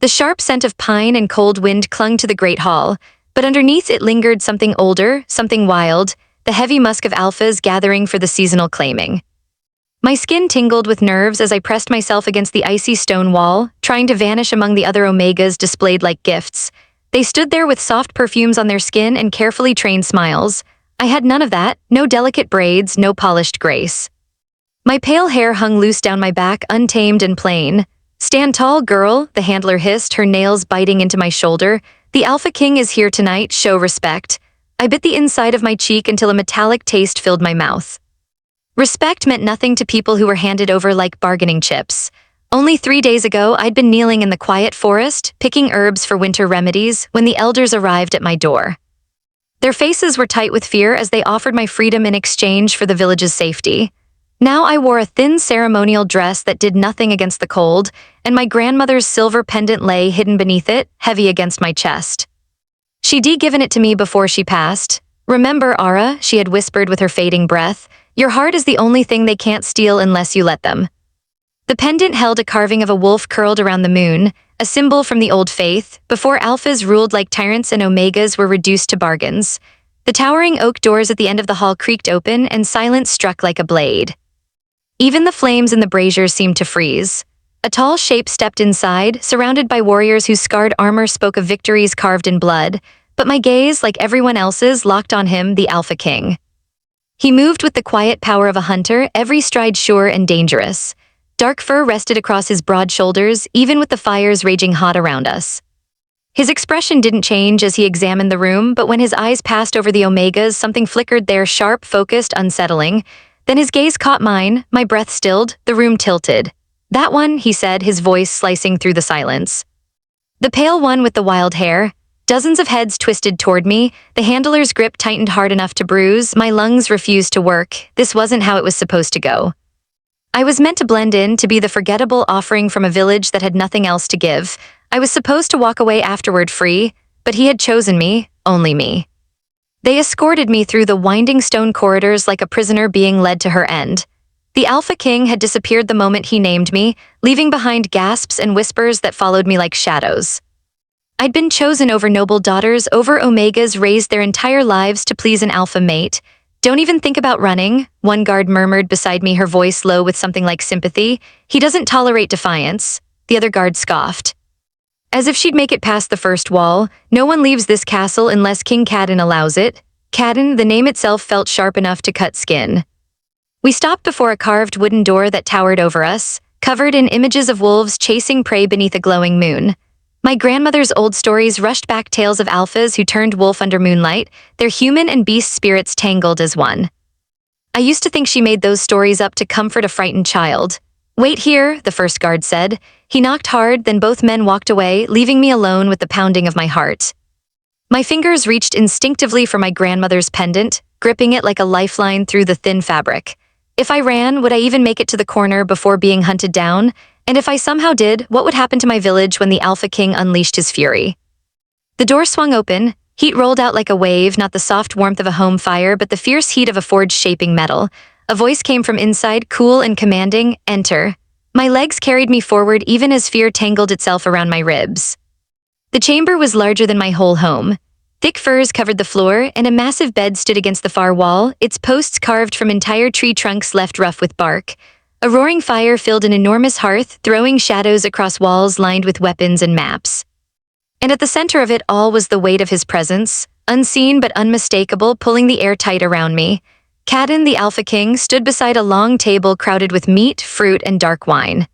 The sharp scent of pine and cold wind clung to the great hall, but underneath it lingered something older, something wild, the heavy musk of alphas gathering for the seasonal claiming. My skin tingled with nerves as I pressed myself against the icy stone wall, trying to vanish among the other omegas displayed like gifts. They stood there with soft perfumes on their skin and carefully trained smiles. I had none of that, no delicate braids, no polished grace. My pale hair hung loose down my back, untamed and plain. "Stand tall, girl," the handler hissed, her nails biting into my shoulder. "The Alpha King is here tonight, show respect." I bit the inside of my cheek until a metallic taste filled my mouth. Respect meant nothing to people who were handed over like bargaining chips. Only 3 days ago, I'd been kneeling in the quiet forest, picking herbs for winter remedies, when the elders arrived at my door. Their faces were tight with fear as they offered my freedom in exchange for the village's safety. Now I wore a thin ceremonial dress that did nothing against the cold, and my grandmother's silver pendant lay hidden beneath it, heavy against my chest. She'd given it to me before she passed. "Remember, Ara," she had whispered with her fading breath, "your heart is the only thing they can't steal unless you let them." The pendant held a carving of a wolf curled around the moon, a symbol from the old faith, before alphas ruled like tyrants and omegas were reduced to bargains. The towering oak doors at the end of the hall creaked open and silence struck like a blade. Even the flames in the braziers seemed to freeze. A tall shape stepped inside, surrounded by warriors whose scarred armor spoke of victories carved in blood, but my gaze, like everyone else's, locked on him, the Alpha King. He moved with the quiet power of a hunter, every stride sure and dangerous. Dark fur rested across his broad shoulders, even with the fires raging hot around us. His expression didn't change as he examined the room, but when his eyes passed over the omegas, something flickered there, sharp, focused, unsettling. Then his gaze caught mine, my breath stilled, the room tilted. "That one," he said, his voice slicing through the silence. "The pale one with the wild hair." Dozens of heads twisted toward me, the handler's grip tightened hard enough to bruise, my lungs refused to work. This wasn't how it was supposed to go. I was meant to blend in, to be the forgettable offering from a village that had nothing else to give. I was supposed to walk away afterward free, but he had chosen me, only me. They escorted me through the winding stone corridors like a prisoner being led to her end. The Alpha King had disappeared the moment he named me, leaving behind gasps and whispers that followed me like shadows. I'd been chosen over noble daughters, over omegas raised their entire lives to please an alpha mate. "Don't even think about running," one guard murmured beside me, her voice low with something like sympathy. "He doesn't tolerate defiance." The other guard scoffed. As if she'd make it past the first wall, "No one leaves this castle unless King Cadden allows it." Cadden, the name itself felt sharp enough to cut skin. We stopped before a carved wooden door that towered over us, covered in images of wolves chasing prey beneath a glowing moon. My grandmother's old stories rushed back, tales of alphas who turned wolf under moonlight, their human and beast spirits tangled as one. I used to think she made those stories up to comfort a frightened child. "Wait here," the first guard said. He knocked hard, then both men walked away, leaving me alone with the pounding of my heart. My fingers reached instinctively for my grandmother's pendant, gripping it like a lifeline through the thin fabric. If I ran, would I even make it to the corner before being hunted down? And if I somehow did, what would happen to my village when the Alpha King unleashed his fury? The door swung open. Heat rolled out like a wave, not the soft warmth of a home fire, but the fierce heat of a forge shaping metal. A voice came from inside, cool and commanding, "Enter." My legs carried me forward even as fear tangled itself around my ribs. The chamber was larger than my whole home. Thick furs covered the floor, and a massive bed stood against the far wall, its posts carved from entire tree trunks left rough with bark. A roaring fire filled an enormous hearth, throwing shadows across walls lined with weapons and maps. And at the center of it all was the weight of his presence, unseen but unmistakable, pulling the air tight around me. Cadden, the Alpha King, stood beside a long table crowded with meat, fruit, and dark wine.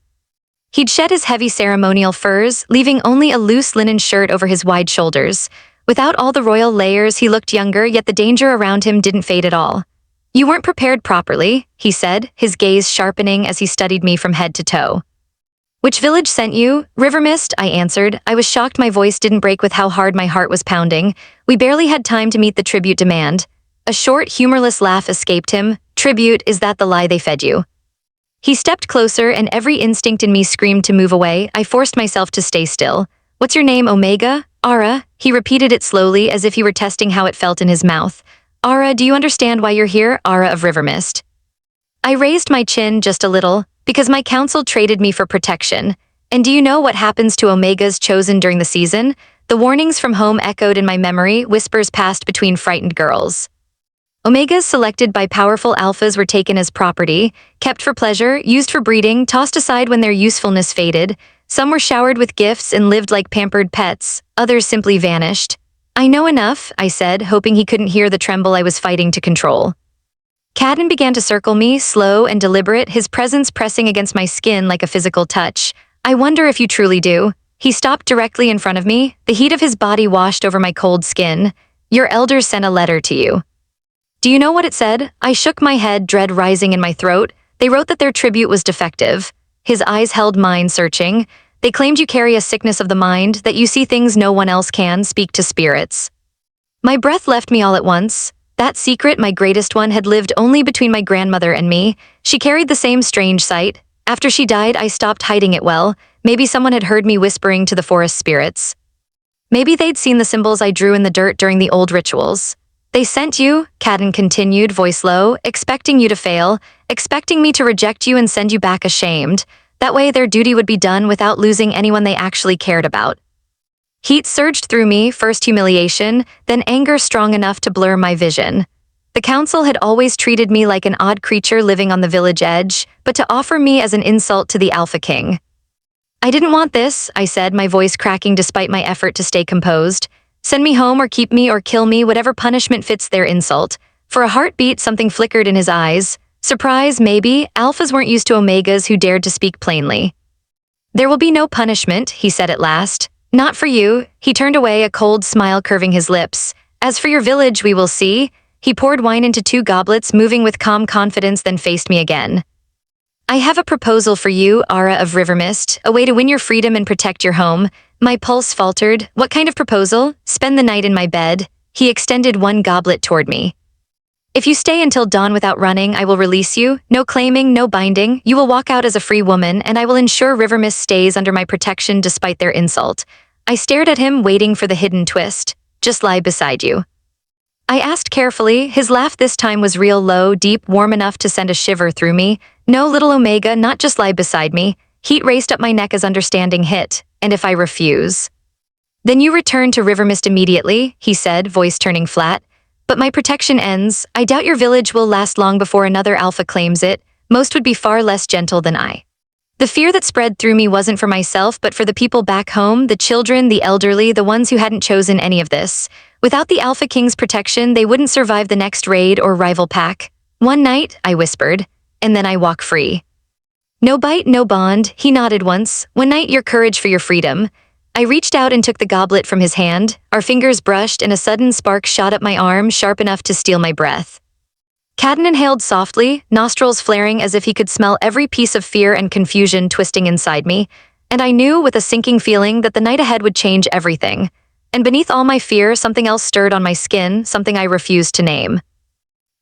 He'd shed his heavy ceremonial furs, leaving only a loose linen shirt over his wide shoulders. Without all the royal layers, he looked younger, yet the danger around him didn't fade at all. "You weren't prepared properly," he said, his gaze sharpening as he studied me from head to toe. "Which village sent you?" "Rivermist," I answered. I was shocked my voice didn't break with how hard my heart was pounding. "We barely had time to meet the tribute demand." A short, humorless laugh escaped him. "Tribute, is that the lie they fed you?" He stepped closer, and every instinct in me screamed to move away. I forced myself to stay still. "What's your name, Omega?" "Ara." He repeated it slowly, as if he were testing how it felt in his mouth. "Ara, do you understand why you're here? Ara of Rivermist." I raised my chin just a little, because my council traded me for protection. And do you know what happens to omegas chosen during the season? The warnings from home echoed in my memory, whispers passed between frightened girls. Omegas selected by powerful alphas were taken as property, kept for pleasure, used for breeding, tossed aside when their usefulness faded. Some were showered with gifts and lived like pampered pets, others simply vanished. I know enough, I said, hoping he couldn't hear the tremble I was fighting to control. Cadden began to circle me, slow and deliberate, his presence pressing against my skin like a physical touch. I wonder if you truly do. He stopped directly in front of me, the heat of his body washed over my cold skin. Your elders sent a letter to you. Do you know what it said? I shook my head, dread rising in my throat. They wrote that their tribute was defective. His eyes held mine, searching. They claimed you carry a sickness of the mind, that you see things no one else can, speak to spirits. My breath left me all at once. That secret, my greatest one, had lived only between my grandmother and me. She carried the same strange sight. After she died, I stopped hiding it well. Maybe someone had heard me whispering to the forest spirits. Maybe they'd seen the symbols I drew in the dirt during the old rituals. They sent you, Cadden continued, voice low, expecting you to fail, expecting me to reject you and send you back ashamed. That way their duty would be done without losing anyone they actually cared about. Heat surged through me, first humiliation, then anger strong enough to blur my vision. The council had always treated me like an odd creature living on the village edge, but to offer me as an insult to the Alpha King. I didn't want this, I said, my voice cracking despite my effort to stay composed. Send me home or keep me or kill me, whatever punishment fits their insult. For a heartbeat, something flickered in his eyes. Surprise, maybe. Alphas weren't used to omegas who dared to speak plainly. There will be no punishment, he said at last. Not for you. He turned away, a cold smile curving his lips. As for your village, we will see. He poured wine into 2 goblets, moving with calm confidence, then faced me again. I have a proposal for you, Aura of Rivermist, a way to win your freedom and protect your home. My pulse faltered. What kind of proposal? Spend the night in my bed. He extended 1 goblet toward me. If you stay until dawn without running, I will release you. No claiming, no binding. You will walk out as a free woman, and I will ensure Rivermist stays under my protection despite their insult. I stared at him, waiting for the hidden twist. Just lie beside you. I asked carefully. His laugh this time was real, low, deep, warm enough to send a shiver through me. No, little Omega, not just lie beside me. Heat raced up my neck as understanding hit. And if I refuse? Then you return to Rivermist immediately, he said, voice turning flat. But my protection ends. I doubt your village will last long before another alpha claims it. Most would be far less gentle than I. The fear that spread through me wasn't for myself, but for the people back home, the children, the elderly, the ones who hadn't chosen any of this. Without the Alpha King's protection, they wouldn't survive the next raid or rival pack. One night, I whispered, and then I walk free. No bite, no bond, he nodded once. One night, your courage for your freedom. I reached out and took the goblet from his hand. Our fingers brushed and a sudden spark shot up my arm, sharp enough to steal my breath. Cadden inhaled softly, nostrils flaring as if he could smell every piece of fear and confusion twisting inside me, and I knew with a sinking feeling that the night ahead would change everything. And beneath all my fear, something else stirred on my skin, something I refused to name.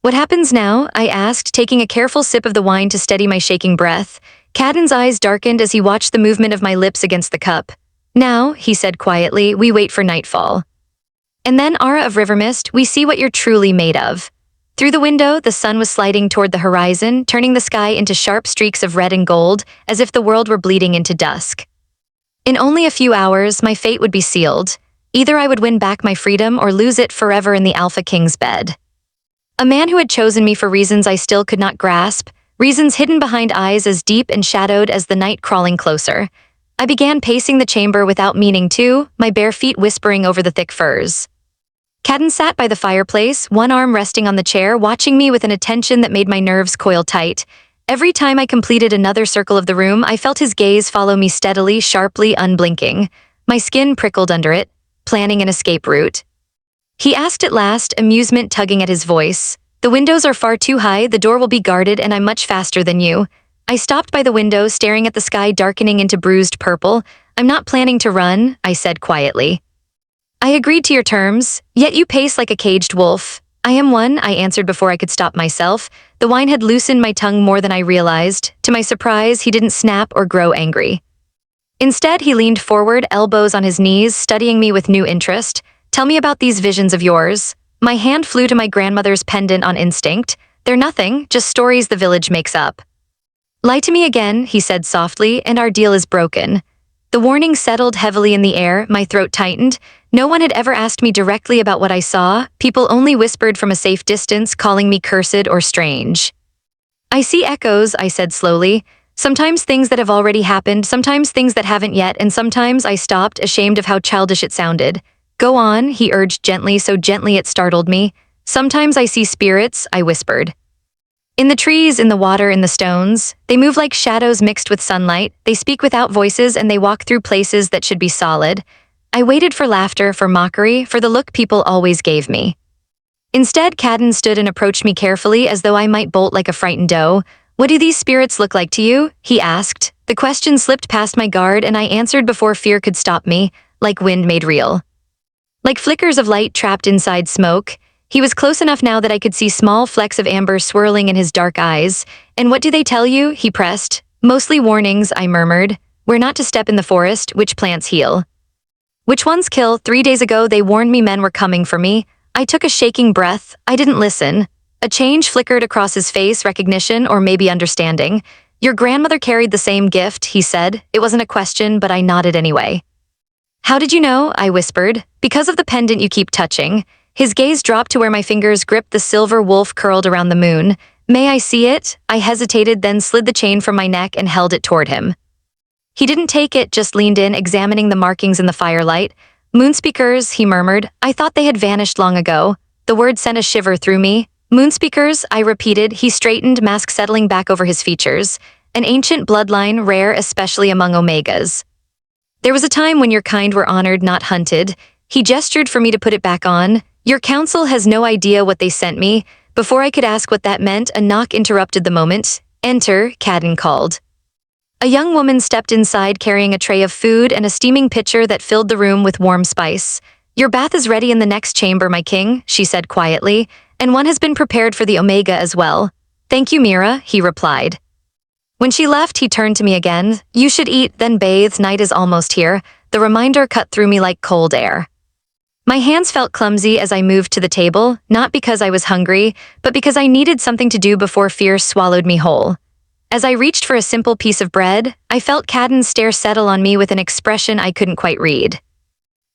What happens now? I asked, taking a careful sip of the wine to steady my shaking breath. Cadden's eyes darkened as he watched the movement of my lips against the cup. Now, he said quietly, we wait for nightfall. And then, Aura of Rivermist, we see what you're truly made of. Through the window, the sun was sliding toward the horizon, turning the sky into sharp streaks of red and gold, as if the world were bleeding into dusk. In only a few hours, my fate would be sealed. Either I would win back my freedom or lose it forever in the Alpha King's bed. A man who had chosen me for reasons I still could not grasp, reasons hidden behind eyes as deep and shadowed as the night crawling closer. I began pacing the chamber without meaning to, my bare feet whispering over the thick furs. Cadden sat by the fireplace, one arm resting on the chair, watching me with an attention that made my nerves coil tight. Every time I completed another circle of the room, I felt his gaze follow me steadily, sharply, unblinking. My skin prickled under it, planning an escape route. He asked at last, amusement tugging at his voice. The windows are far too high, the door will be guarded, and I'm much faster than you. I stopped by the window, staring at the sky darkening into bruised purple. I'm not planning to run, I said quietly. I agreed to your terms, yet you pace like a caged wolf. I am one, I answered before I could stop myself. The wine had loosened my tongue more than I realized. To my surprise, he didn't snap or grow angry. Instead, he leaned forward, elbows on his knees, studying me with new interest. Tell me about these visions of yours. My hand flew to my grandmother's pendant on instinct. They're nothing, just stories the village makes up. Lie to me again, he said softly, and our deal is broken. The warning settled heavily in the air, my throat tightened. No one had ever asked me directly about what I saw, people only whispered from a safe distance, calling me cursed or strange. I see echoes, I said slowly. Sometimes things that have already happened, sometimes things that haven't yet, and sometimes I stopped, ashamed of how childish it sounded. Go on, he urged gently, so gently it startled me. Sometimes I see spirits, I whispered. In the trees, in the water, in the stones, they move like shadows mixed with sunlight, they speak without voices, and they walk through places that should be solid. I waited for laughter, for mockery, for the look people always gave me. Instead, Cadden stood and approached me carefully as though I might bolt like a frightened doe. What do these spirits look like to you? He asked. The question slipped past my guard and I answered before fear could stop me, like wind made real. Like flickers of light trapped inside smoke. He was close enough now that I could see small flecks of amber swirling in his dark eyes. And what do they tell you? He pressed. Mostly warnings, I murmured. We're not to step in the forest, which plants heal. Which ones kill? 3 days ago they warned me men were coming for me. I took a shaking breath. I didn't listen. A change flickered across his face, recognition or maybe understanding. Your grandmother carried the same gift, he said. It wasn't a question, but I nodded anyway. How did you know? I whispered. Because of the pendant you keep touching. His gaze dropped to where my fingers gripped the silver wolf curled around the moon. May I see it? I hesitated, then slid the chain from my neck and held it toward him. He didn't take it, just leaned in, examining the markings in the firelight. Moonspeakers, he murmured. I thought they had vanished long ago. The word sent a shiver through me. Moonspeakers, I repeated. He straightened, mask settling back over his features. An ancient bloodline, rare especially among Omegas. There was a time when your kind were honored, not hunted. He gestured for me to put it back on. Your council has no idea what they sent me. Before I could ask what that meant, a knock interrupted the moment. Enter, Cadden called. A young woman stepped inside carrying a tray of food and a steaming pitcher that filled the room with warm spice. Your bath is ready in the next chamber, my king, she said quietly, and one has been prepared for the Omega as well. Thank you, Mira, he replied. When she left, he turned to me again. You should eat, then bathe, night is almost here. The reminder cut through me like cold air. My hands felt clumsy as I moved to the table, not because I was hungry, but because I needed something to do before fear swallowed me whole. As I reached for a simple piece of bread, I felt Cadden's stare settle on me with an expression I couldn't quite read.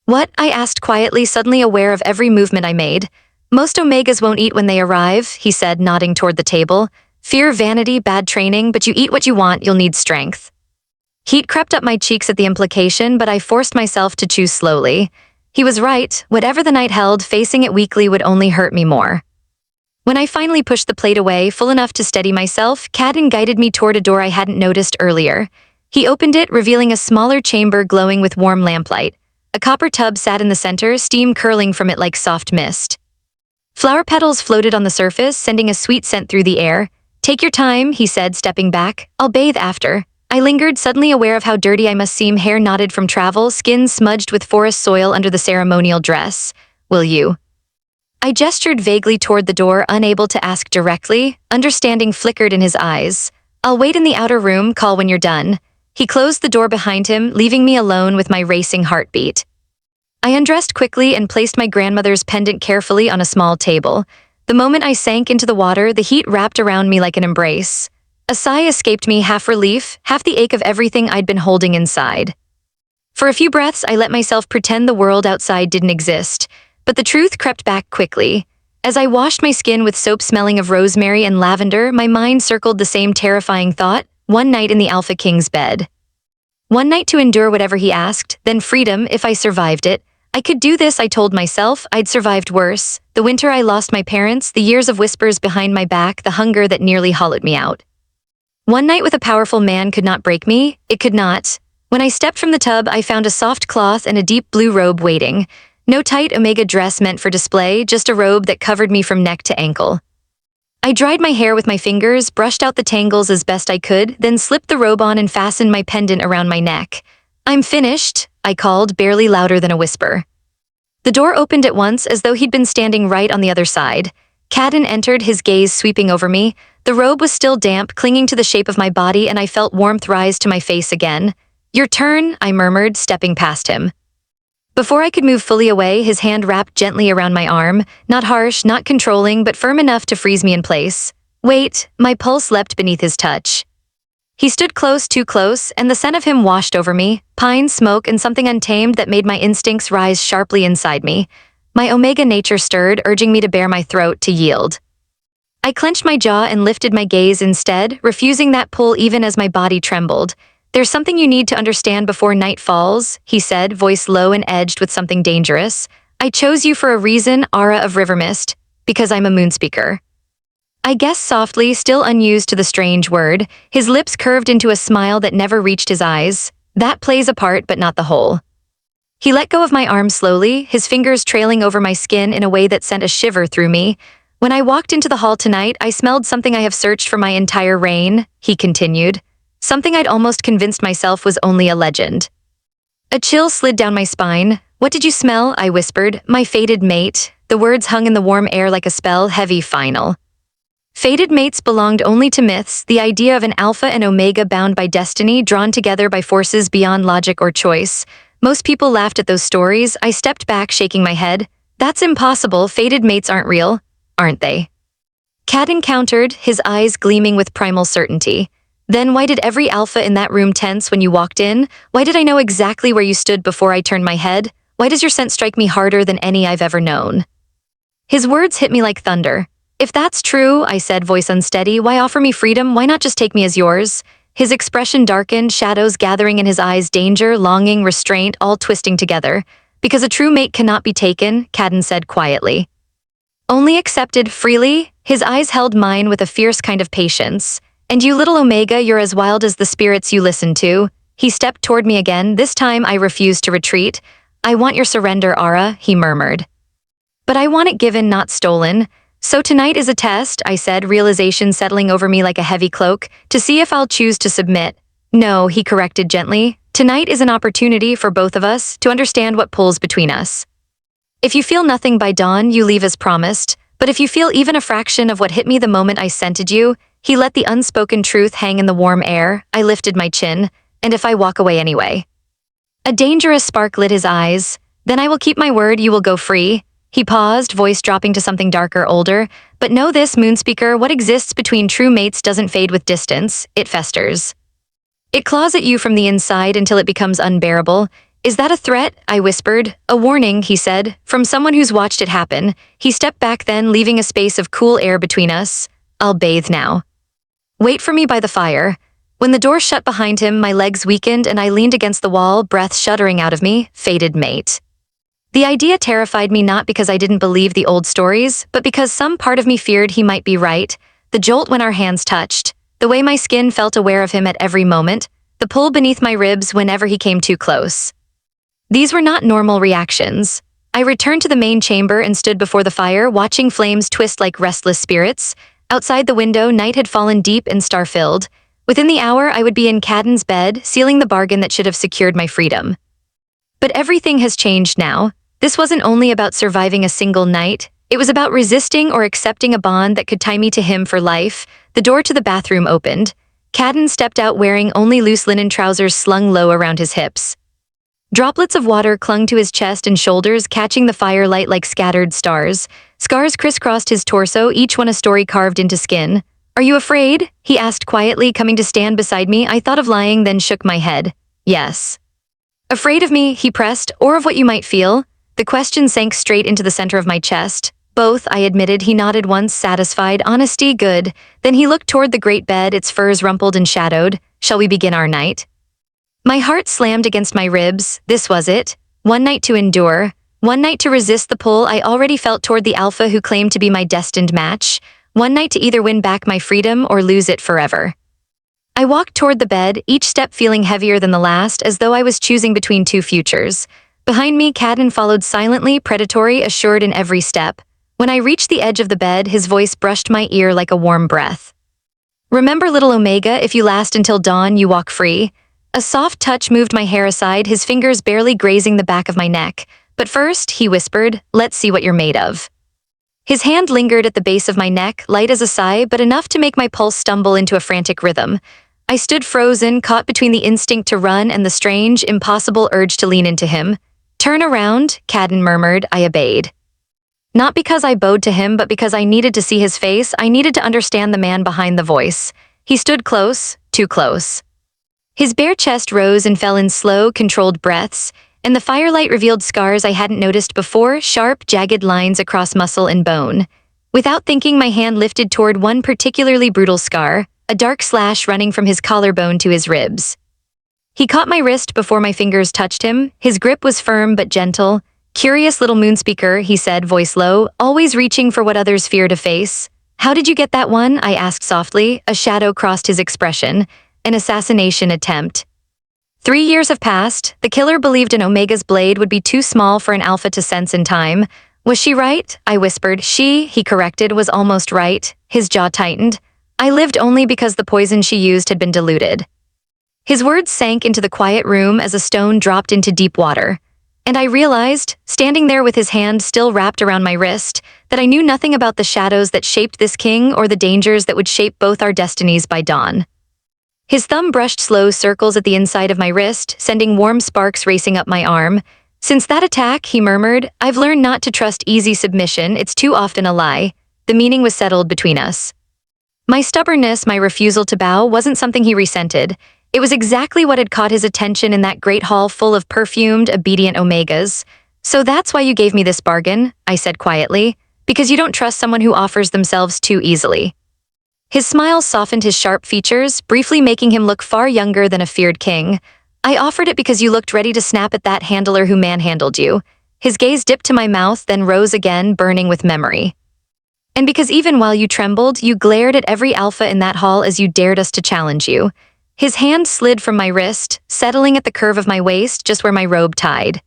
What? I asked quietly, suddenly aware of every movement I made. Most Omegas won't eat when they arrive, he said, nodding toward the table. Fear, vanity, bad training, but you eat what you want, you'll need strength. Heat crept up my cheeks at the implication, but I forced myself to choose slowly. He was right. Whatever the night held, facing it weakly would only hurt me more. When I finally pushed the plate away, full enough to steady myself, Cadden guided me toward a door I hadn't noticed earlier. He opened it, revealing a smaller chamber glowing with warm lamplight. A copper tub sat in the center, steam curling from it like soft mist. Flower petals floated on the surface, sending a sweet scent through the air. Take your time, he said, stepping back. I'll bathe after. I lingered, suddenly aware of how dirty I must seem, hair knotted from travel, skin smudged with forest soil under the ceremonial dress. Will you? I gestured vaguely toward the door, unable to ask directly. Understanding flickered in his eyes. I'll wait in the outer room, call when you're done. He closed the door behind him, leaving me alone with my racing heartbeat. I undressed quickly and placed my grandmother's pendant carefully on a small table. The moment I sank into the water, the heat wrapped around me like an embrace. A sigh escaped me, half relief, half the ache of everything I'd been holding inside. For a few breaths, I let myself pretend the world outside didn't exist. But the truth crept back quickly. As I washed my skin with soap smelling of rosemary and lavender, my mind circled the same terrifying thought, one night in the Alpha King's bed. One night to endure whatever he asked, then freedom if I survived it. I could do this, I told myself. I'd survived worse. The winter I lost my parents, the years of whispers behind my back, the hunger that nearly hollowed me out. One night with a powerful man could not break me. It could not. When I stepped from the tub, I found a soft cloth and a deep blue robe waiting. No tight Omega dress meant for display, just a robe that covered me from neck to ankle. I dried my hair with my fingers, brushed out the tangles as best I could, then slipped the robe on and fastened my pendant around my neck. I'm finished, I called, barely louder than a whisper. The door opened at once, as though he'd been standing right on the other side. Cadden entered, his gaze sweeping over me. The robe was still damp, clinging to the shape of my body, and I felt warmth rise to my face again. Your turn, I murmured, stepping past him. Before I could move fully away, his hand wrapped gently around my arm, not harsh, not controlling, but firm enough to freeze me in place. Wait, my pulse leapt beneath his touch. He stood close, too close, and the scent of him washed over me, pine, smoke, and something untamed that made my instincts rise sharply inside me. My omega nature stirred, urging me to bare my throat, to yield. I clenched my jaw and lifted my gaze instead, refusing that pull even as my body trembled. "There's something you need to understand before night falls," he said, voice low and edged with something dangerous. "I chose you for a reason, Aura of River Mist, because I'm a moonspeaker." I guessed softly, still unused to the strange word. His lips curved into a smile that never reached his eyes. "That plays a part, but not the whole." He let go of my arm slowly, his fingers trailing over my skin in a way that sent a shiver through me. "When I walked into the hall tonight, I smelled something I have searched for my entire reign," he continued. "Something I'd almost convinced myself was only a legend." A chill slid down my spine. "What did you smell?" I whispered. "My fated mate." The words hung in the warm air like a spell, heavy, final. Fated mates belonged only to myths, the idea of an alpha and omega bound by destiny, drawn together by forces beyond logic or choice. Most people laughed at those stories. I stepped back, shaking my head. "That's impossible. Fated mates aren't real, aren't they?" Cadden countered, his eyes gleaming with primal certainty. "Then why did every alpha in that room tense when you walked in? Why did I know exactly where you stood before I turned my head? Why does your scent strike me harder than any I've ever known?" His words hit me like thunder. "If that's true," I said, voice unsteady, "why offer me freedom? Why not just take me as yours?" His expression darkened, shadows gathering in his eyes, danger, longing, restraint, all twisting together. "Because a true mate cannot be taken," Cadden said quietly. "Only accepted freely?" His eyes held mine with a fierce kind of patience. "And you, little Omega, you're as wild as the spirits you listen to." He stepped toward me again. This time I refused to retreat. "I want your surrender, Aura," he murmured. "But I want it given, not stolen." "So tonight is a test," I said, realization settling over me like a heavy cloak, "to see if I'll choose to submit." "No," he corrected gently. "Tonight is an opportunity for both of us to understand what pulls between us. If you feel nothing by dawn, you leave as promised. But if you feel even a fraction of what hit me the moment I scented you," he let the unspoken truth hang in the warm air. I lifted my chin. "And if I walk away anyway?" A dangerous spark lit his eyes. "Then I will keep my word, you will go free." He paused, voice dropping to something darker, older. "But know this, Moonspeaker, what exists between true mates doesn't fade with distance, it festers. It claws at you from the inside until it becomes unbearable." "Is that a threat?" I whispered. "A warning," he said, "from someone who's watched it happen." He stepped back then, leaving a space of cool air between us. "I'll bathe now. Wait for me by the fire." When the door shut behind him, my legs weakened and I leaned against the wall, breath shuddering out of me. Fated mate. The idea terrified me, not because I didn't believe the old stories, but because some part of me feared he might be right. The jolt when our hands touched, the way my skin felt aware of him at every moment, the pull beneath my ribs whenever he came too close. These were not normal reactions. I returned to the main chamber and stood before the fire, watching flames twist like restless spirits. Outside the window, night had fallen deep and star-filled. Within the hour, I would be in Cadden's bed, sealing the bargain that should have secured my freedom. But everything has changed now. This wasn't only about surviving a single night. It was about resisting or accepting a bond that could tie me to him for life. The door to the bathroom opened. Cadden stepped out wearing only loose linen trousers slung low around his hips. Droplets of water clung to his chest and shoulders, catching the firelight like scattered stars. Scars crisscrossed his torso, each one a story carved into skin. "Are you afraid?" he asked quietly, coming to stand beside me. I thought of lying, then shook my head. "Yes." "Afraid of me?" he pressed. "Or of what you might feel?" The question sank straight into the center of my chest. "Both," I admitted. He nodded once, satisfied. "Honesty, good." Then he looked toward the great bed, its furs rumpled and shadowed. "Shall we begin our night?" My heart slammed against my ribs. This was it. One night to endure. One night to resist the pull I already felt toward the alpha who claimed to be my destined match. One night to either win back my freedom or lose it forever. I walked toward the bed, each step feeling heavier than the last, as though I was choosing between two futures. Behind me, Cadden followed silently, predatory, assured in every step. When I reached the edge of the bed, his voice brushed my ear like a warm breath. "Remember, little Omega, if you last until dawn, you walk free." A soft touch moved my hair aside, his fingers barely grazing the back of my neck. "But first," he whispered, "let's see what you're made of." His hand lingered at the base of my neck, light as a sigh, but enough to make my pulse stumble into a frantic rhythm. I stood frozen, caught between the instinct to run and the strange, impossible urge to lean into him. "Turn around," Cadden murmured. I obeyed. Not because I bowed to him, but because I needed to see his face. I needed to understand the man behind the voice. He stood close, too close. His bare chest rose and fell in slow, controlled breaths, and the firelight revealed scars I hadn't noticed before, sharp, jagged lines across muscle and bone. Without thinking, my hand lifted toward one particularly brutal scar, a dark slash running from his collarbone to his ribs. He caught my wrist before my fingers touched him. His grip was firm but gentle. "Curious little moonspeaker," he said, voice low, "always reaching for what others fear to face." "How did you get that one?" I asked softly. A shadow crossed his expression. "An assassination attempt." 3 years have passed. The killer believed an Omega's blade would be too small for an Alpha to sense in time. "Was she right?" I whispered. "She," he corrected, "was almost right." His jaw tightened. "I lived only because the poison she used had been diluted." His words sank into the quiet room as a stone dropped into deep water. And I realized, standing there with his hand still wrapped around my wrist, that I knew nothing about the shadows that shaped this king or the dangers that would shape both our destinies by dawn. His thumb brushed slow circles at the inside of my wrist, sending warm sparks racing up my arm. "Since that attack," he murmured, "I've learned not to trust easy submission. It's too often a lie." The meaning was settled between us. My stubbornness, my refusal to bow, wasn't something he resented. It was exactly what had caught his attention in that great hall full of perfumed, obedient Omegas. "So that's why you gave me this bargain," I said quietly, "because you don't trust someone who offers themselves too easily." His smile softened his sharp features, briefly making him look far younger than a feared king. "I offered it because you looked ready to snap at that handler who manhandled you." His gaze dipped to my mouth, then rose again, burning with memory. "And because even while you trembled, you glared at every Alpha in that hall as you dared us to challenge you." His hand slid from my wrist, settling at the curve of my waist, just where my robe tied.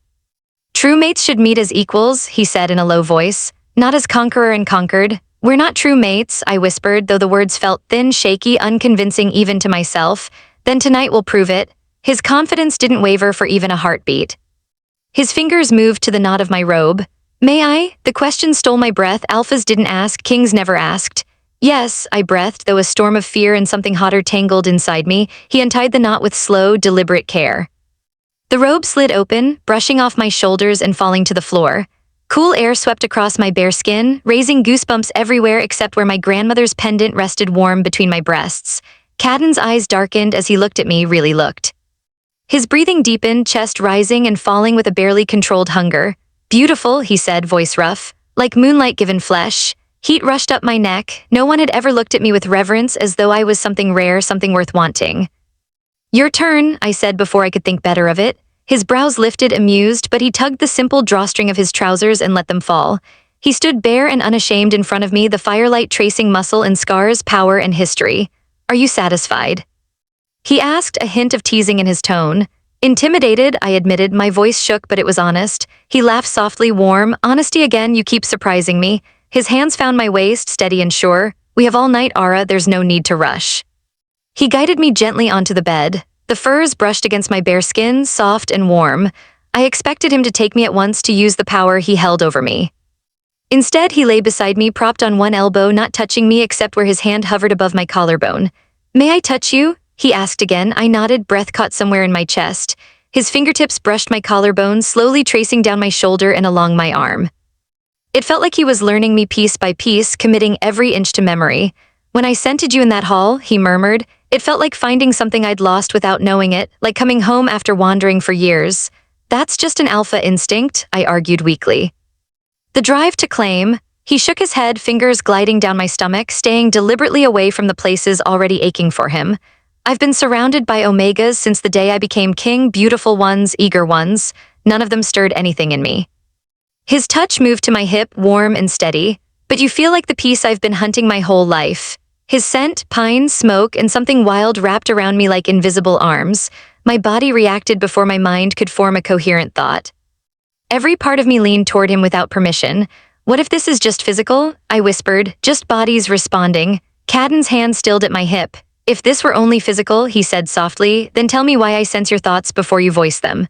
"True mates should meet as equals," he said in a low voice, "not as conqueror and conquered." "We're not true mates," I whispered, though the words felt thin, shaky, unconvincing even to myself. "Then tonight will prove it." His confidence didn't waver for even a heartbeat. His fingers moved to the knot of my robe. "May I?" The question stole my breath. Alphas didn't ask, kings never asked. "Yes," I breathed, though a storm of fear and something hotter tangled inside me. He untied the knot with slow, deliberate care. The robe slid open, brushing off my shoulders and falling to the floor. Cool air swept across my bare skin, raising goosebumps everywhere except where my grandmother's pendant rested warm between my breasts. Cadden's eyes darkened as he looked at me, really looked. His breathing deepened, chest rising and falling with a barely controlled hunger. "Beautiful," he said, voice rough, "like moonlight given flesh." Heat rushed up my neck. No one had ever looked at me with reverence, as though I was something rare, something worth wanting. "Your turn," I said before I could think better of it. His brows lifted, amused, but he tugged the simple drawstring of his trousers and let them fall. He stood bare and unashamed in front of me, the firelight tracing muscle and scars, power and history. "Are you satisfied?" He asked, a hint of teasing in his tone. "Intimidated," I admitted. My voice shook, but it was honest. He laughed softly, warm. "Honesty again, you keep surprising me." His hands found my waist, steady and sure. "We have all night, Ara, there's no need to rush." He guided me gently onto the bed. The furs brushed against my bare skin, soft and warm. I expected him to take me at once, to use the power he held over me. Instead, he lay beside me, propped on one elbow, not touching me except where his hand hovered above my collarbone. "May I touch you?" he asked again. I nodded, breath caught somewhere in my chest. His fingertips brushed my collarbone, slowly tracing down my shoulder and along my arm. It felt like he was learning me piece by piece, committing every inch to memory. "When I scented you in that hall," he murmured, "it felt like finding something I'd lost without knowing it, like coming home after wandering for years." "That's just an alpha instinct," I argued weakly. "The drive to claim." He shook his head, fingers gliding down my stomach, staying deliberately away from the places already aching for him. "I've been surrounded by Omegas since the day I became king, beautiful ones, eager ones. None of them stirred anything in me." His touch moved to my hip, warm and steady. "But you feel like the peace I've been hunting my whole life." His scent, pine, smoke, and something wild wrapped around me like invisible arms. My body reacted before my mind could form a coherent thought. Every part of me leaned toward him without permission. "What if this is just physical?" I whispered, "just bodies responding." Cadden's hand stilled at my hip. "If this were only physical," he said softly, "then tell me why I sense your thoughts before you voice them."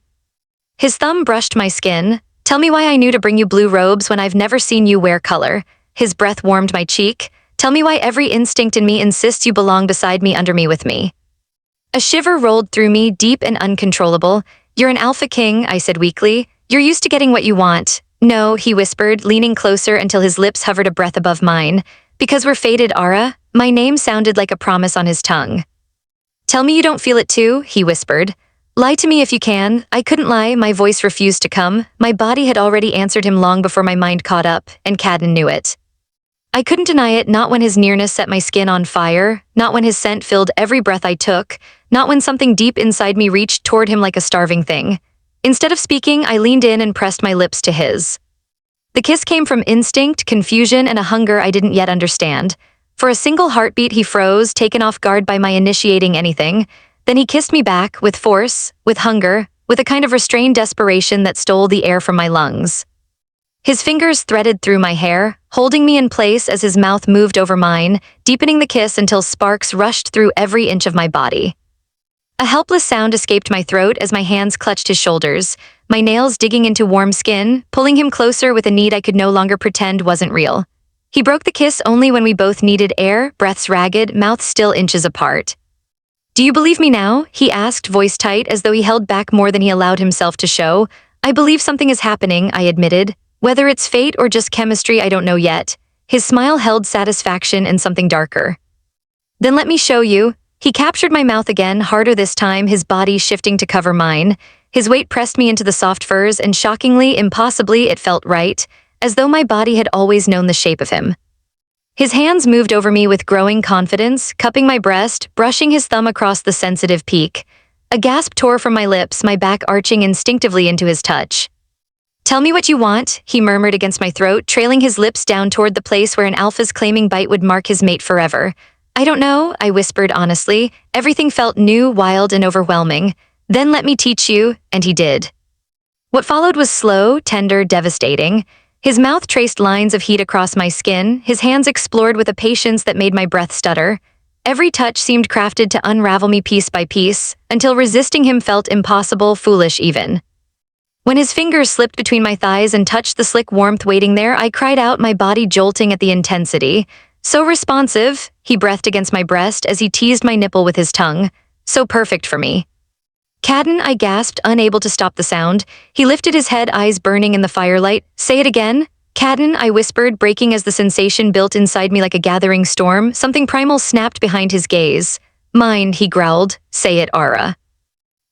His thumb brushed my skin. "Tell me why I knew to bring you blue robes when I've never seen you wear color." His breath warmed my cheek. "Tell me why every instinct in me insists you belong beside me, under me, with me." A shiver rolled through me, deep and uncontrollable. "You're an alpha king," I said weakly. "You're used to getting what you want." "No," he whispered, leaning closer until his lips hovered a breath above mine. Because we're fated, Ara. My name sounded like a promise on his tongue. Tell me you don't feel it too, he whispered. Lie to me if you can. I couldn't lie, my voice refused to come. My body had already answered him long before my mind caught up, and Cadden knew it. I couldn't deny it, not when his nearness set my skin on fire, not when his scent filled every breath I took, not when something deep inside me reached toward him like a starving thing. Instead of speaking, I leaned in and pressed my lips to his. The kiss came from instinct, confusion, and a hunger I didn't yet understand. For a single heartbeat he froze, taken off guard by my initiating anything. Then he kissed me back, with force, with hunger, with a kind of restrained desperation that stole the air from my lungs. His fingers threaded through my hair, holding me in place as his mouth moved over mine, deepening the kiss until sparks rushed through every inch of my body. A helpless sound escaped my throat as my hands clutched his shoulders, my nails digging into warm skin, pulling him closer with a need I could no longer pretend wasn't real. He broke the kiss only when we both needed air, breaths ragged, mouths still inches apart. Do you believe me now? He asked, voice tight, as though he held back more than he allowed himself to show. I believe something is happening, I admitted. Whether it's fate or just chemistry, I don't know yet. His smile held satisfaction and something darker. Then let me show you. He captured my mouth again, harder this time, his body shifting to cover mine. His weight pressed me into the soft furs, and shockingly, impossibly, it felt right, as though my body had always known the shape of him. His hands moved over me with growing confidence, cupping my breast, brushing his thumb across the sensitive peak. A gasp tore from my lips, my back arching instinctively into his touch. Tell me what you want, he murmured against my throat, trailing his lips down toward the place where an alpha's claiming bite would mark his mate forever. I don't know, I whispered honestly. Everything felt new, wild, and overwhelming. Then let me teach you, and he did. What followed was slow, tender, devastating. His mouth traced lines of heat across my skin, his hands explored with a patience that made my breath stutter. Every touch seemed crafted to unravel me piece by piece, until resisting him felt impossible, foolish even. When his fingers slipped between my thighs and touched the slick warmth waiting there, I cried out, my body jolting at the intensity. So responsive, he breathed against my breast as he teased my nipple with his tongue. So perfect for me. Cadden, I gasped, unable to stop the sound. He lifted his head, eyes burning in the firelight. Say it again. Cadden, I whispered, breaking as the sensation built inside me like a gathering storm. Something primal snapped behind his gaze. Mine, he growled. Say it, Ara.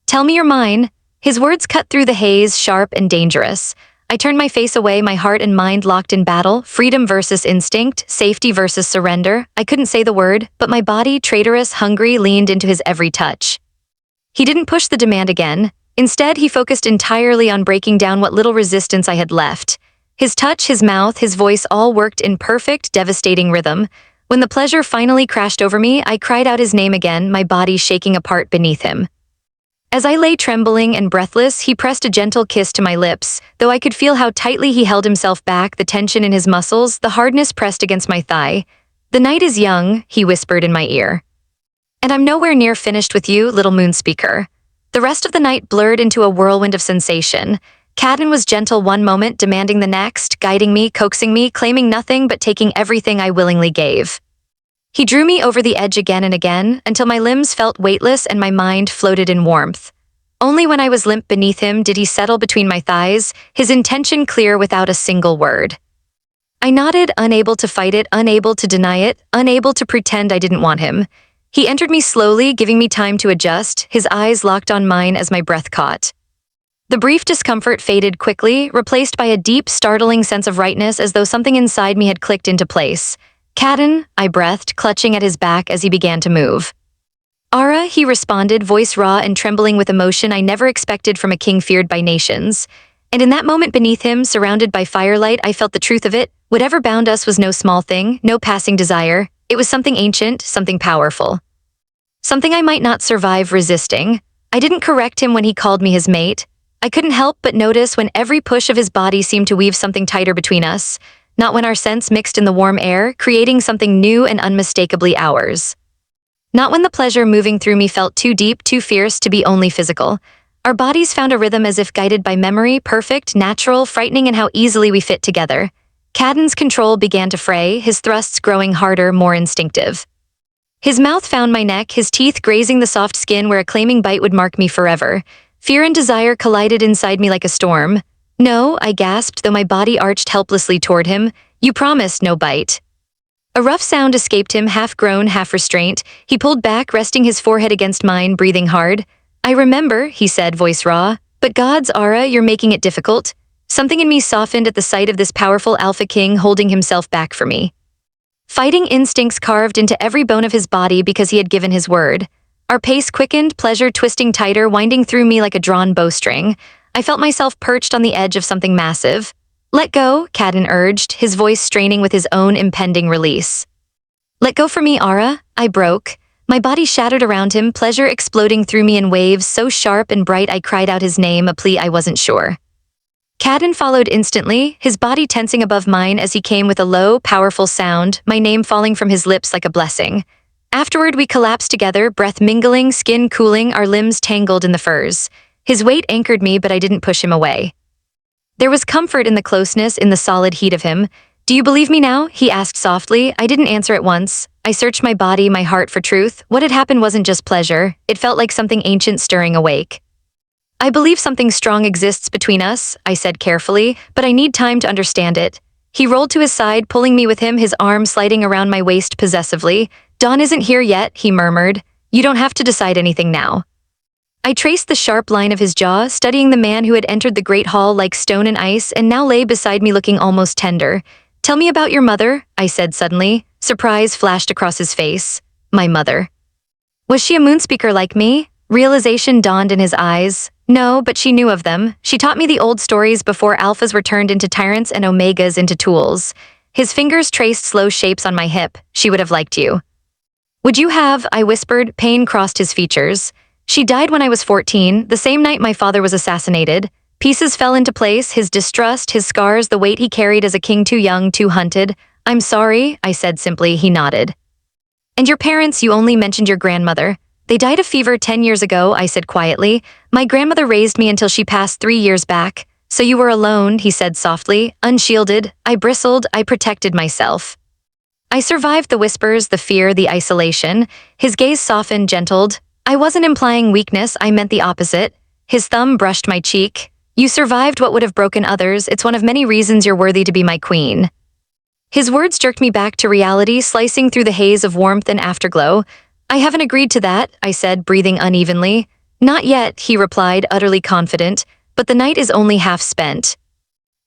Tell me you're mine. His words cut through the haze, sharp and dangerous. I turned my face away, my heart and mind locked in battle, freedom versus instinct, safety versus surrender. I couldn't say the word, but my body, traitorous, hungry, leaned into his every touch. He didn't push the demand again. Instead, he focused entirely on breaking down what little resistance I had left. His touch, his mouth, his voice all worked in perfect, devastating rhythm. When the pleasure finally crashed over me, I cried out his name again, my body shaking apart beneath him. As I lay trembling and breathless, he pressed a gentle kiss to my lips, though I could feel how tightly he held himself back, the tension in his muscles, the hardness pressed against my thigh. The night is young, he whispered in my ear. And I'm nowhere near finished with you, little moon speaker. The rest of the night blurred into a whirlwind of sensation. Cadden was gentle one moment, demanding the next, guiding me, coaxing me, claiming nothing but taking everything I willingly gave. He drew me over the edge again and again, until my limbs felt weightless and my mind floated in warmth. Only when I was limp beneath him did he settle between my thighs, his intention clear without a single word. I nodded, unable to fight it, unable to deny it, unable to pretend I didn't want him. He entered me slowly, giving me time to adjust, his eyes locked on mine as my breath caught. The brief discomfort faded quickly, replaced by a deep, startling sense of rightness as though something inside me had clicked into place. Cadden, I breathed, clutching at his back as he began to move. Ara, he responded, voice raw and trembling with emotion I never expected from a king feared by nations. And in that moment beneath him, surrounded by firelight, I felt the truth of it. Whatever bound us was no small thing, no passing desire. It was something ancient, something powerful. Something I might not survive resisting. I didn't correct him when he called me his mate. I couldn't help but notice when every push of his body seemed to weave something tighter between us. Not when our scents mixed in the warm air, creating something new and unmistakably ours. Not when the pleasure moving through me felt too deep, too fierce to be only physical. Our bodies found a rhythm as if guided by memory, perfect, natural, frightening in how easily we fit together. Cadden's control began to fray, his thrusts growing harder, more instinctive. His mouth found my neck, his teeth grazing the soft skin where a claiming bite would mark me forever. Fear and desire collided inside me like a storm. No, I gasped, though my body arched helplessly toward him. You promised no bite. A rough sound escaped him, half groan, half restraint. He pulled back, resting his forehead against mine, breathing hard. I remember, he said, voice raw. But gods, Ara, you're making it difficult. Something in me softened at the sight of this powerful alpha king holding himself back for me. Fighting instincts carved into every bone of his body because he had given his word. Our pace quickened, pleasure twisting tighter, winding through me like a drawn bowstring. I felt myself perched on the edge of something massive. Let go, Cadden urged, his voice straining with his own impending release. Let go for me, Ara, I broke. My body shattered around him, pleasure exploding through me in waves so sharp and bright I cried out his name, a plea I wasn't sure. Cadden followed instantly, his body tensing above mine as he came with a low, powerful sound, my name falling from his lips like a blessing. Afterward, we collapsed together, breath mingling, skin cooling, our limbs tangled in the furs. His weight anchored me, but I didn't push him away. There was comfort in the closeness, in the solid heat of him. Do you believe me now? He asked softly. I didn't answer at once. I searched my body, my heart for truth. What had happened wasn't just pleasure. It felt like something ancient stirring awake. I believe something strong exists between us, I said carefully, but I need time to understand it. He rolled to his side, pulling me with him, his arm sliding around my waist possessively. Dawn isn't here yet, he murmured. You don't have to decide anything now. I traced the sharp line of his jaw, studying the man who had entered the great hall like stone and ice and now lay beside me looking almost tender. Tell me about your mother, I said suddenly. Surprise flashed across his face. My mother. Was she a moonspeaker like me? Realization dawned in his eyes. No, but she knew of them. She taught me the old stories before alphas were turned into tyrants and omegas into tools. His fingers traced slow shapes on my hip. She would have liked you. Would you have? I whispered. Pain crossed his features. She died when I was 14, the same night my father was assassinated. Pieces fell into place, his distrust, his scars, the weight he carried as a king too young, too hunted. I'm sorry, I said simply. He nodded. And your parents, you only mentioned your grandmother. They died of fever 10 years ago, I said quietly. My grandmother raised me until she passed 3 years back. So you were alone, he said softly, unshielded. I bristled, I protected myself. I survived the whispers, the fear, the isolation. His gaze softened, gentled. I wasn't implying weakness, I meant the opposite. His thumb brushed my cheek. You survived what would have broken others. It's one of many reasons you're worthy to be my queen. His words jerked me back to reality, slicing through the haze of warmth and afterglow. I haven't agreed to that, I said, breathing unevenly. Not yet, he replied, utterly confident, but the night is only half spent.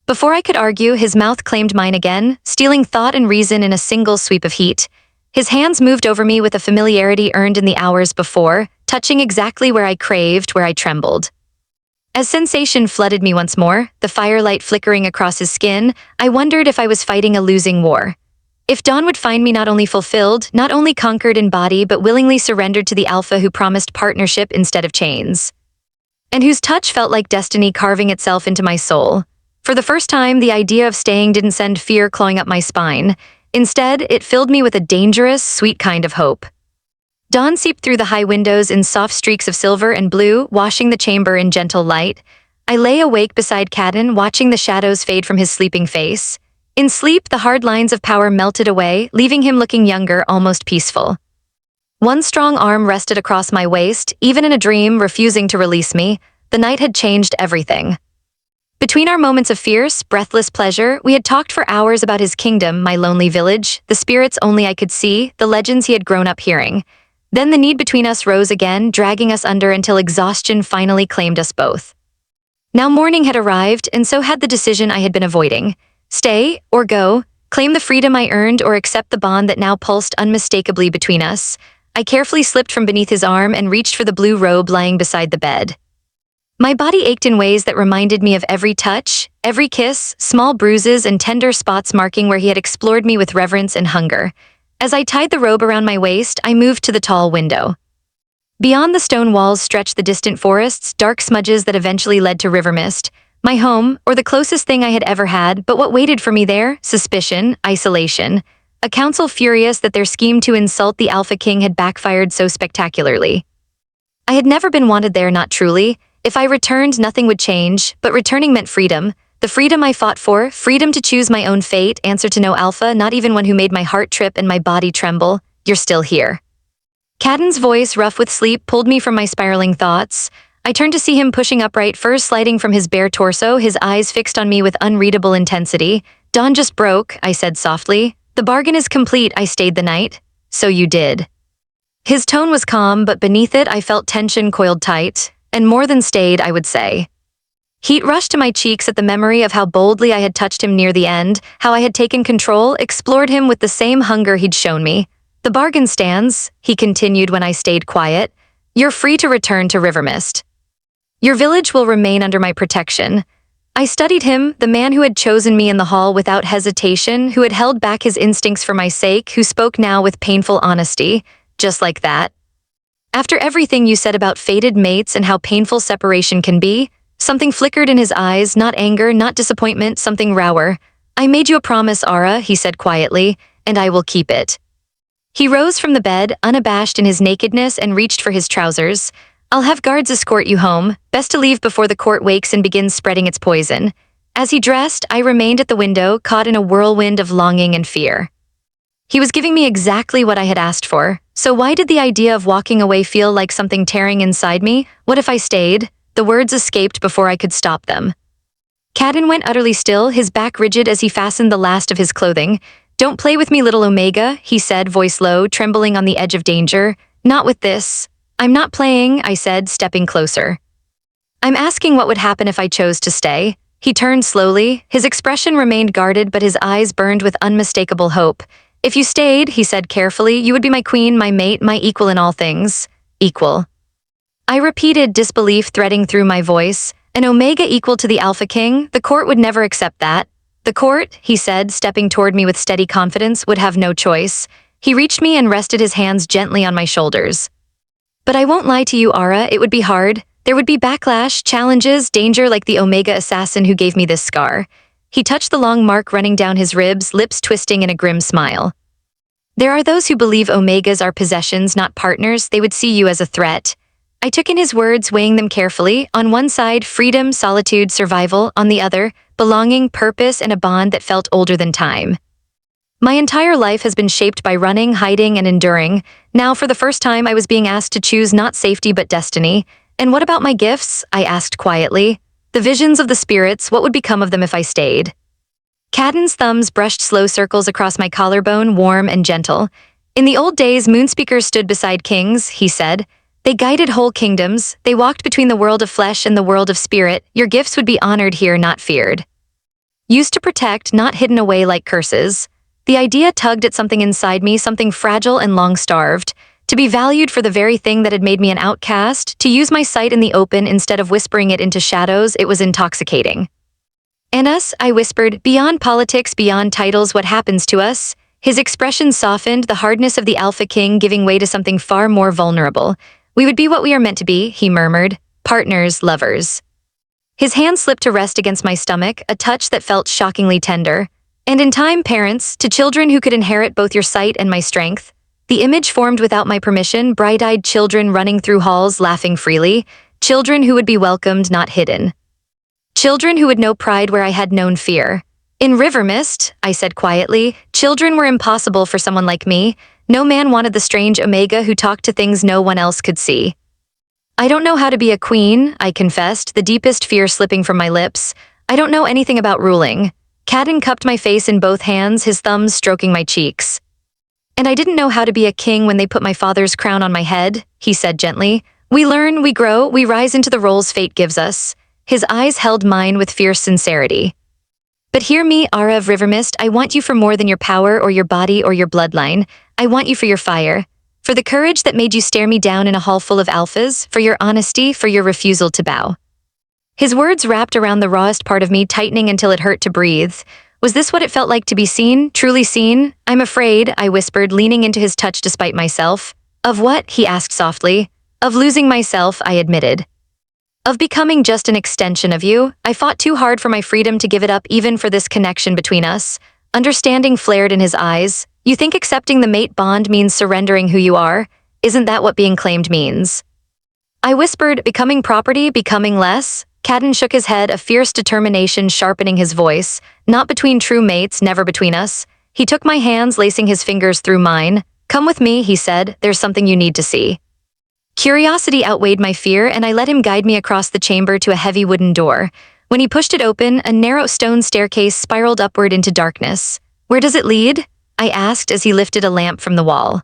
Before I could argue, his mouth claimed mine again, stealing thought and reason in a single sweep of heat. His hands moved over me with a familiarity earned in the hours before, touching exactly where I craved, where I trembled. As sensation flooded me once more, the firelight flickering across his skin, I wondered if I was fighting a losing war. If Dawn would find me not only fulfilled, not only conquered in body, but willingly surrendered to the alpha who promised partnership instead of chains. And whose touch felt like destiny carving itself into my soul. For the first time, the idea of staying didn't send fear clawing up my spine. Instead, it filled me with a dangerous, sweet kind of hope. Dawn seeped through the high windows in soft streaks of silver and blue, washing the chamber in gentle light. I lay awake beside Cadden, watching the shadows fade from his sleeping face. In sleep, the hard lines of power melted away, leaving him looking younger, almost peaceful. One strong arm rested across my waist, even in a dream, refusing to release me. The night had changed everything. Between our moments of fierce, breathless pleasure, we had talked for hours about his kingdom, my lonely village, the spirits only I could see, the legends he had grown up hearing. Then the need between us rose again, dragging us under until exhaustion finally claimed us both. Now morning had arrived, and so had the decision I had been avoiding. Stay or go, claim the freedom I earned or accept the bond that now pulsed unmistakably between us. I carefully slipped from beneath his arm and reached for the blue robe lying beside the bed. My body ached in ways that reminded me of every touch, every kiss, small bruises and tender spots marking where he had explored me with reverence and hunger. As I tied the robe around my waist, I moved to the tall window. Beyond the stone walls stretched the distant forests, dark smudges that eventually led to river mist. My home, or the closest thing I had ever had, but what waited for me there? Suspicion, isolation. A council furious that their scheme to insult the Alpha King had backfired so spectacularly. I had never been wanted there, not truly. If I returned, nothing would change, but returning meant freedom. The freedom I fought for, freedom to choose my own fate, answer to no alpha, not even one who made my heart trip and my body tremble. You're still here. Cadden's voice, rough with sleep, pulled me from my spiraling thoughts. I turned to see him pushing upright, furs sliding from his bare torso, his eyes fixed on me with unreadable intensity. Dawn just broke, I said softly. The bargain is complete, I stayed the night. So you did. His tone was calm, but beneath it I felt tension coiled tight, and more than stayed, I would say. Heat rushed to my cheeks at the memory of how boldly I had touched him near the end, how I had taken control, explored him with the same hunger he'd shown me. The bargain stands, he continued when I stayed quiet. You're free to return to Rivermist. Your village will remain under my protection. I studied him, the man who had chosen me in the hall without hesitation, who had held back his instincts for my sake, who spoke now with painful honesty, just like that. After everything you said about fated mates and how painful separation can be, something flickered in his eyes, not anger, not disappointment, something rower. I made you a promise, Ara, he said quietly, and I will keep it. He rose from the bed, unabashed in his nakedness, and reached for his trousers. I'll have guards escort you home, best to leave before the court wakes and begins spreading its poison. As he dressed, I remained at the window, caught in a whirlwind of longing and fear. He was giving me exactly what I had asked for, so why did the idea of walking away feel like something tearing inside me? What if I stayed? The words escaped before I could stop them. Cadden went utterly still, his back rigid as he fastened the last of his clothing. Don't play with me, little Omega, he said, voice low, trembling on the edge of danger. Not with this. I'm not playing, I said, stepping closer. I'm asking what would happen if I chose to stay. He turned slowly. His expression remained guarded, but his eyes burned with unmistakable hope. If you stayed, he said carefully, you would be my queen, my mate, my equal in all things. Equal. I repeated, disbelief threading through my voice. An Omega equal to the Alpha King? The court would never accept that. The court, he said, stepping toward me with steady confidence, would have no choice. He reached me and rested his hands gently on my shoulders. But I won't lie to you, Ara, it would be hard. There would be backlash, challenges, danger like the Omega assassin who gave me this scar. He touched the long mark running down his ribs, lips twisting in a grim smile. There are those who believe Omegas are possessions, not partners. They would see you as a threat. I took in his words, weighing them carefully. On one side, freedom, solitude, survival. On the other, belonging, purpose, and a bond that felt older than time. My entire life has been shaped by running, hiding, and enduring. Now, for the first time, I was being asked to choose not safety but destiny. And what about my gifts? I asked quietly. The visions of the spirits, what would become of them if I stayed? Cadden's thumbs brushed slow circles across my collarbone, warm and gentle. In the old days, moonspeakers stood beside kings, he said. They guided whole kingdoms. They walked between the world of flesh and the world of spirit. Your gifts would be honored here, not feared. Used to protect, not hidden away like curses. The idea tugged at something inside me, something fragile and long-starved. To be valued for the very thing that had made me an outcast, to use my sight in the open instead of whispering it into shadows, it was intoxicating. And us, I whispered, beyond politics, beyond titles, what happens to us? His expression softened, the hardness of the Alpha King giving way to something far more vulnerable. We would be what we are meant to be, he murmured. Partners, lovers. His hand slipped to rest against my stomach, a touch that felt shockingly tender. And in time, parents, to children who could inherit both your sight and my strength. The image formed without my permission, bright-eyed children running through halls, laughing freely. Children who would be welcomed, not hidden. Children who would know pride where I had known fear. In Rivermist, I said quietly, children were impossible for someone like me. No man wanted the strange Omega who talked to things no one else could see. I don't know how to be a queen, I confessed, the deepest fear slipping from my lips. I don't know anything about ruling. Cadden cupped my face in both hands, his thumbs stroking my cheeks. And I didn't know how to be a king when they put my father's crown on my head, he said gently. We learn, we grow, we rise into the roles fate gives us. His eyes held mine with fierce sincerity. But hear me, Ara of Rivermist, I want you for more than your power or your body or your bloodline. I want you for your fire. For the courage that made you stare me down in a hall full of alphas, for your honesty, for your refusal to bow. His words wrapped around the rawest part of me, tightening until it hurt to breathe. Was this what it felt like to be seen, truly seen? I'm afraid, I whispered, leaning into his touch despite myself. Of what? He asked softly. Of losing myself, I admitted. Of becoming just an extension of you. I fought too hard for my freedom to give it up even for this connection between us. Understanding flared in his eyes. You think accepting the mate bond means surrendering who you are? Isn't that what being claimed means? I whispered, becoming property, becoming less? Cadden shook his head, a fierce determination sharpening his voice. Not between true mates, never between us. He took my hands, lacing his fingers through mine. Come with me, he said, there's something you need to see. Curiosity outweighed my fear, and I let him guide me across the chamber to a heavy wooden door. When he pushed it open, a narrow stone staircase spiraled upward into darkness. Where does it lead? I asked as he lifted a lamp from the wall.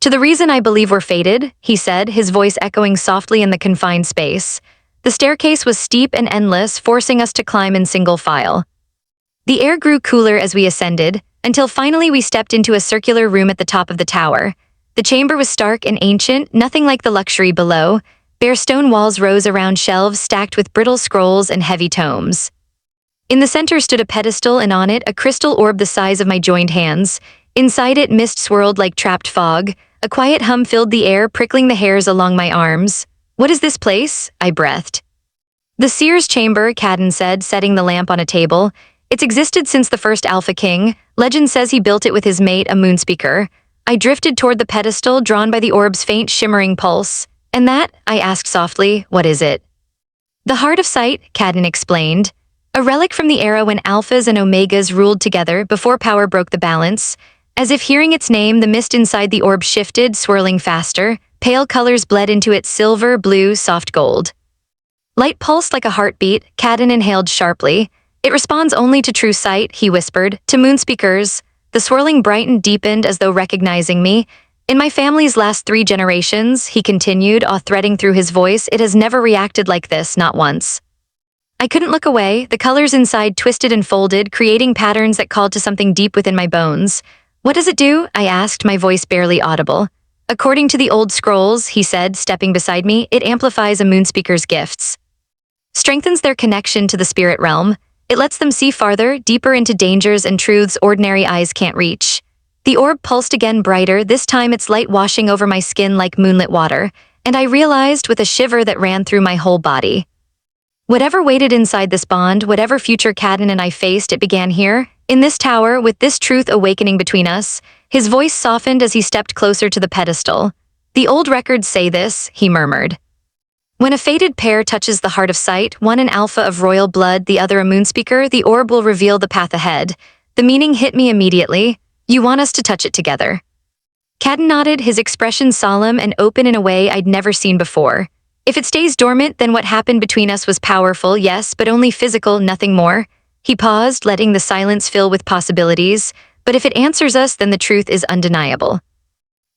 To the reason I believe we're fated, he said, his voice echoing softly in the confined space. The staircase was steep and endless, forcing us to climb in single file. The air grew cooler as we ascended, until finally we stepped into a circular room at the top of the tower. The chamber was stark and ancient, nothing like the luxury below. Bare stone walls rose around shelves stacked with brittle scrolls and heavy tomes. In the center stood a pedestal, and on it a crystal orb the size of my joined hands. Inside it, mist swirled like trapped fog. A quiet hum filled the air, prickling the hairs along my arms. "What is this place?" I breathed. "The Seer's Chamber," Cadden said, setting the lamp on a table. "It's existed since the first Alpha King. Legend says he built it with his mate, a moonspeaker." I drifted toward the pedestal, drawn by the orb's faint, shimmering pulse. "And that?" I asked softly. "What is it?" "The Heart of Sight," Cadden explained. "A relic from the era when Alphas and Omegas ruled together before power broke the balance." As if hearing its name, the mist inside the orb shifted, swirling faster. Pale colors bled into it: silver, blue, soft gold. Light pulsed like a heartbeat. Cadden inhaled sharply. "It responds only to true sight," he whispered. "To moonspeakers." The swirling brightened, deepened as though recognizing me. "In my family's last 3 generations," he continued, awe threading through his voice, "it has never reacted like this, not once." I couldn't look away. The colors inside twisted and folded, creating patterns that called to something deep within my bones. "What does it do?" I asked, my voice barely audible. "According to the old scrolls," he said, stepping beside me, "it amplifies a moonspeaker's gifts. Strengthens their connection to the spirit realm. It lets them see farther, deeper into dangers and truths ordinary eyes can't reach." The orb pulsed again, brighter, this time its light washing over my skin like moonlit water, and I realized with a shiver that ran through my whole body. Whatever waited inside this bond, whatever future Cadden and I faced, it began here, in this tower, with this truth awakening between us. His voice softened as he stepped closer to the pedestal. "The old records say this," he murmured. "When a fated pair touches the Heart of Sight, one an alpha of royal blood, the other a moonspeaker, the orb will reveal the path ahead." The meaning hit me immediately. "You want us to touch it together?" Cadden nodded, his expression solemn and open in a way I'd never seen before. "If it stays dormant, then what happened between us was powerful, yes, but only physical, nothing more." He paused, letting the silence fill with possibilities. "But if it answers us, then the truth is undeniable."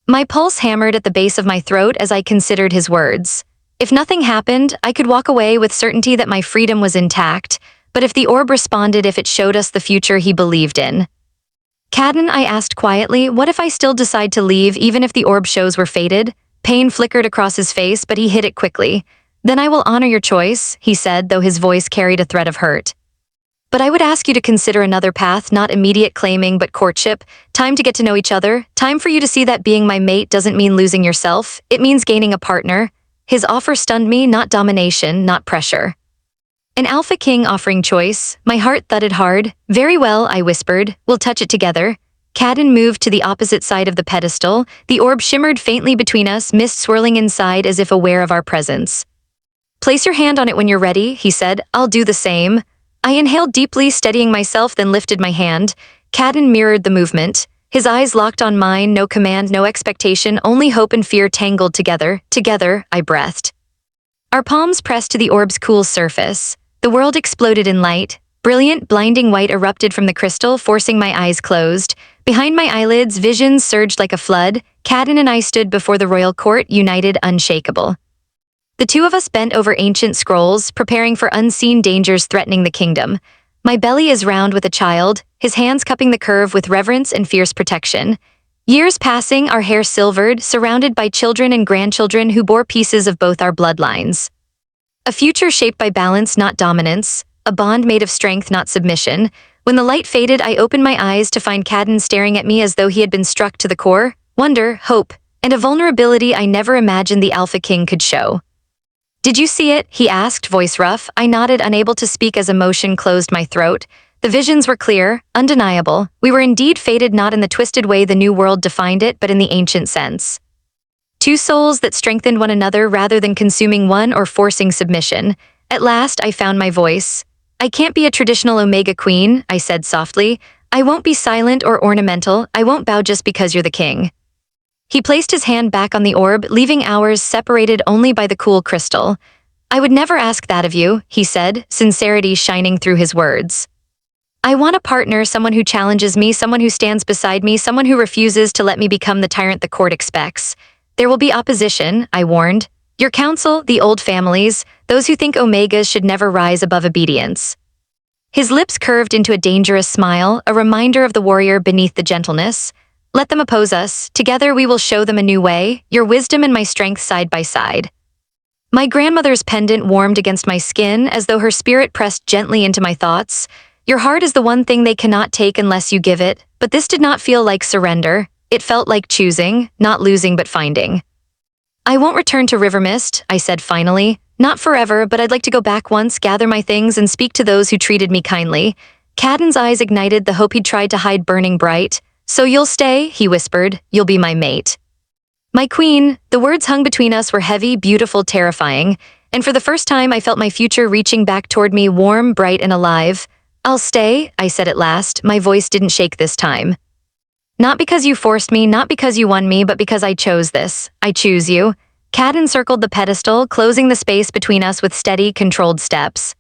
My pulse hammered at the base of my throat as I considered his words. If nothing happened, I could walk away with certainty that my freedom was intact. But if the orb responded, if it showed us the future he believed in? "Cadden," I asked quietly, "what if I still decide to leave, even if the orb shows we're fated?" Pain flickered across his face, but he hid it quickly. "Then I will honor your choice," he said, though his voice carried a thread of hurt. "But I would ask you to consider another path, not immediate claiming, but courtship. Time to get to know each other. Time for you to see that being my mate doesn't mean losing yourself. It means gaining a partner." His offer stunned me, not domination, not pressure. An Alpha King offering choice. My heart thudded hard. "Very well," I whispered. "We'll touch it together." Cadden moved to the opposite side of the pedestal. The orb shimmered faintly between us, mist swirling inside as if aware of our presence. "Place your hand on it when you're ready," he said. "I'll do the same." I inhaled deeply, steadying myself, then lifted my hand. Cadden mirrored the movement. His eyes locked on mine, no command, no expectation, only hope and fear tangled together. "Together," I breathed. Our palms pressed to the orb's cool surface. The world exploded in light. Brilliant, blinding white erupted from the crystal, forcing my eyes closed. Behind my eyelids, visions surged like a flood. Cadden and I stood before the royal court, united, unshakable. The two of us bent over ancient scrolls, preparing for unseen dangers threatening the kingdom. My belly is round with a child, his hands cupping the curve with reverence and fierce protection. Years passing, our hair silvered, surrounded by children and grandchildren who bore pieces of both our bloodlines. A future shaped by balance, not dominance. A bond made of strength, not submission. When the light faded, I opened my eyes to find Cadden staring at me as though he had been struck to the core. Wonder, hope, and a vulnerability I never imagined the Alpha King could show. "Did you see it?" he asked, voice rough. I nodded, unable to speak as emotion closed my throat. The visions were clear, undeniable. We were indeed fated, not in the twisted way the new world defined it, but in the ancient sense. Two souls that strengthened one another rather than consuming one or forcing submission. At last, I found my voice. "I can't be a traditional Omega Queen," I said softly. "I won't be silent or ornamental. I won't bow just because you're the king." He placed his hand back on the orb, leaving ours separated only by the cool crystal. "I would never ask that of you," he said, sincerity shining through his words. I want a partner, someone who challenges me, someone who stands beside me, someone who refuses to let me become the tyrant the court expects. There will be opposition, I warned. Your council, the old families, those who think omegas should never rise above obedience. His lips curved into a dangerous smile, a reminder of the warrior beneath the gentleness. Let them oppose us. Together we will show them a new way, your wisdom and my strength side by side. My grandmother's pendant warmed against my skin as though her spirit pressed gently into my thoughts. Your heart is the one thing they cannot take unless you give it, but this did not feel like surrender. It felt like choosing, not losing but finding. I won't return to Rivermist, I said finally. Not forever, but I'd like to go back once, gather my things, and speak to those who treated me kindly. Cadden's eyes ignited the hope he'd tried to hide burning bright. So you'll stay, he whispered. You'll be my mate. My queen, the words hung between us were heavy, beautiful, terrifying, and for the first time I felt my future reaching back toward me, warm, bright, and alive. I'll stay, I said at last. My voice didn't shake this time. Not because you forced me, not because you won me, but because I chose this. I choose you. Cadden circled the pedestal, closing the space between us with steady, controlled steps.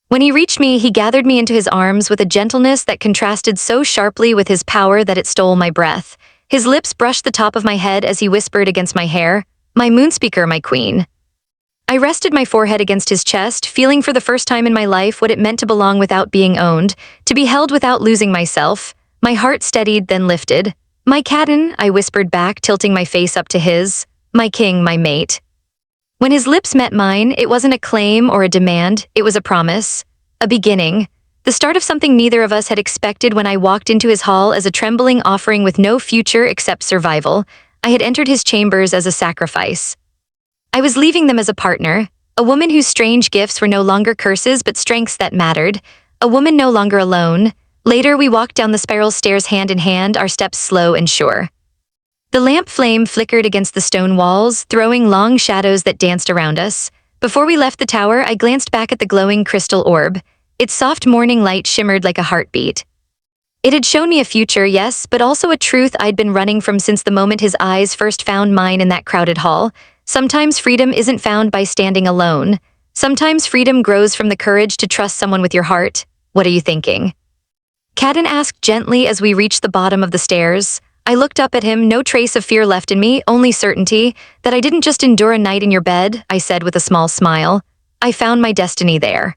When he reached me, he gathered me into his arms with a gentleness that contrasted so sharply with his power that it stole my breath. His lips brushed the top of my head as he whispered against my hair, "My moonspeaker, my queen." I rested my forehead against his chest, feeling for the first time in my life what it meant to belong without being owned, to be held without losing myself. My heart steadied, then lifted. "My Cadden," I whispered back, tilting my face up to his. "My king, my mate." When his lips met mine, it wasn't a claim or a demand, it was a promise. A beginning. The start of something neither of us had expected. When I walked into his hall as a trembling offering with no future except survival, I had entered his chambers as a sacrifice. I was leaving them as a partner, a woman whose strange gifts were no longer curses but strengths that mattered, a woman no longer alone. Later we walked down the spiral stairs hand in hand, our steps slow and sure. The lamp flame flickered against the stone walls, throwing long shadows that danced around us. Before we left the tower, I glanced back at the glowing crystal orb. Its soft morning light shimmered like a heartbeat. It had shown me a future, yes, but also a truth I'd been running from since the moment his eyes first found mine in that crowded hall. Sometimes freedom isn't found by standing alone. Sometimes freedom grows from the courage to trust someone with your heart. What are you thinking? Cadden asked gently as we reached the bottom of the stairs. I looked up at him, no trace of fear left in me, only certainty that I didn't just endure a night in your bed, I said with a small smile. I found my destiny there.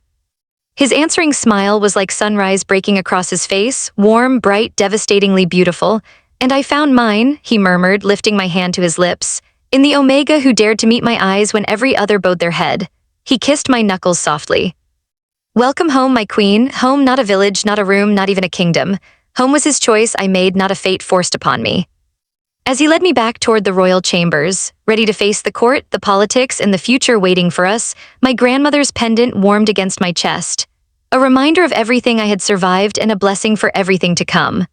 His answering smile was like sunrise breaking across his face, warm, bright, devastatingly beautiful. And I found mine, he murmured, lifting my hand to his lips, in the Omega who dared to meet my eyes when every other bowed their head. He kissed my knuckles softly. Welcome home, my queen. Home, not a village, not a room, not even a kingdom. Home was his choice I made, not a fate forced upon me. As he led me back toward the royal chambers, ready to face the court, the politics, and the future waiting for us, my grandmother's pendant warmed against my chest. A reminder of everything I had survived and a blessing for everything to come.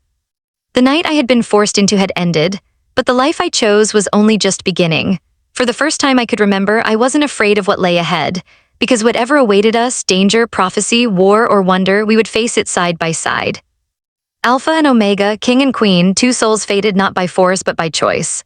The night I had been forced into had ended, but the life I chose was only just beginning. For the first time I could remember, I wasn't afraid of what lay ahead, because whatever awaited us, danger, prophecy, war, or wonder, we would face it side by side. Alpha and Omega, king and queen, two souls fated not by force but by choice.